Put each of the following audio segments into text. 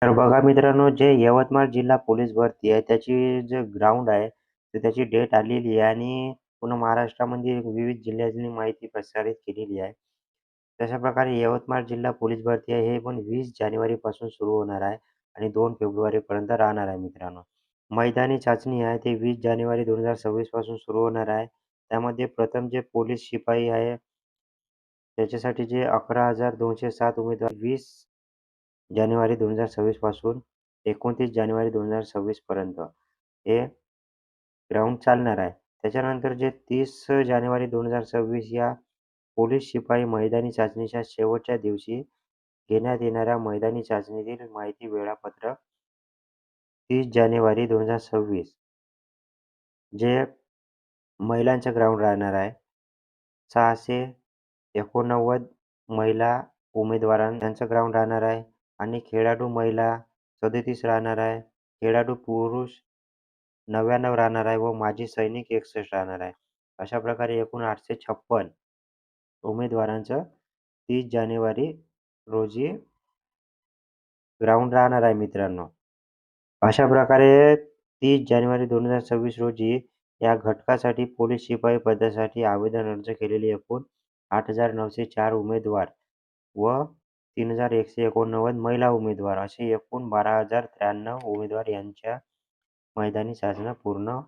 तर बघा मित्रांनो, जे यवतमाळ जिल्हा पोलीस भरती आहे, त्याची जे ग्राउंड आहे, तर त्याची डेट आलेली आहे आणि पूर्ण महाराष्ट्रामध्ये विविध जिल्ह्यातली माहिती प्रसारित केलेली आहे. तशा प्रकारे यवतमाळ जिल्हा पोलीस भरती आहे, हे पण 20 जानेवारीपासून सुरू होणार आहे आणि 2 फेब्रुवारीपर्यंत राहणार आहे मित्रांनो. मैदानी चाचणी आहे, ते 20 जानेवारी 2026 पासून सुरू होणार आहे. त्यामध्ये प्रथम जे पोलीस शिपाई आहे, त्याच्यासाठी जे 11,207 उमेदवार 20 जानेवारी 2026 पासून 29 जानेवारी 2026 पर्यंत हे ग्राउंड चालणार आहे. त्याच्यानंतर जे 30 जानेवारी 2026 या पोलीस शिपाई मैदानी चाचणीच्या शेवटच्या दिवशी घेण्यात येणाऱ्या मैदानी चाचणीतील माहिती वेळापत्रक 30 जानेवारी 2026 जे महिलांचं ग्राउंड राहणार आहे. 689 महिला त्यांचं ग्राउंड राहणार आहे आणि खेळाडू महिला 37 राहणार आहे. खेळाडू पुरुष 99 राहणार आहे व माजी सैनिक 61 राहणार आहे. अशा प्रकारे एकूण 856 उमेदवारांचं 30 जानेवारी रोजी ग्राउंड राहणार आहे मित्रांनो. अशा प्रकारे 30 जानेवारी 2026 रोजी या घटकासाठी पोलीस शिपाई पदासाठी आवेदन अर्ज केलेले एकूण 8,904 उमेदवार व 3,189 महिला उमेदवार असे एकूण 12,093 उमेदवार यांच्या मैदानी चाचण्या पूर्ण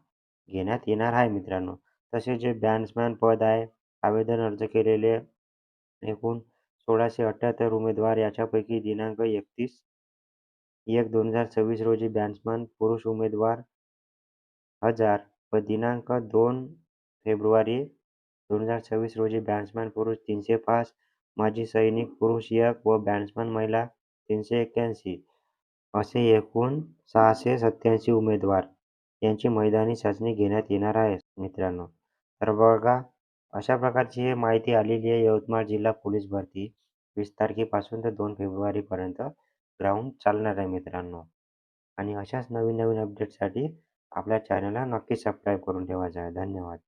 घेण्यात येणार आहे मित्रांनो. तसेच जे बॅट्समॅन पद आहे, आवेदन अर्ज केलेले एकूण 1,678 उमेदवार याच्यापैकी दिनांक 31/1/2026 रोजी बॅट्समन पुरुष उमेदवार 1000 व दिनांक 2 फेब्रुवारी 2026 रोजी बॅट्समन पुरुष 305, माजी सैनिक पुरुष 1 व बॅट्समन महिला 381 असे एकूण 687 उमेदवार यांची मैदानी चाचणी घेण्यात येणार आहे मित्रांनो. तर बघा, अशा प्रकारची ही माहिती आलेली आहे यवतमाळ जिल्हा पोलीस भरती 20 तारखेपासून तर 2 फेब्रुवारीपर्यंत ग्राउंड चालणार आहे मित्रांनो. आणि अशाच नवीन नवीन अपडेटसाठी आपल्या चॅनलला नक्की सबस्क्राईब करून ठेवायचं आहे. धन्यवाद.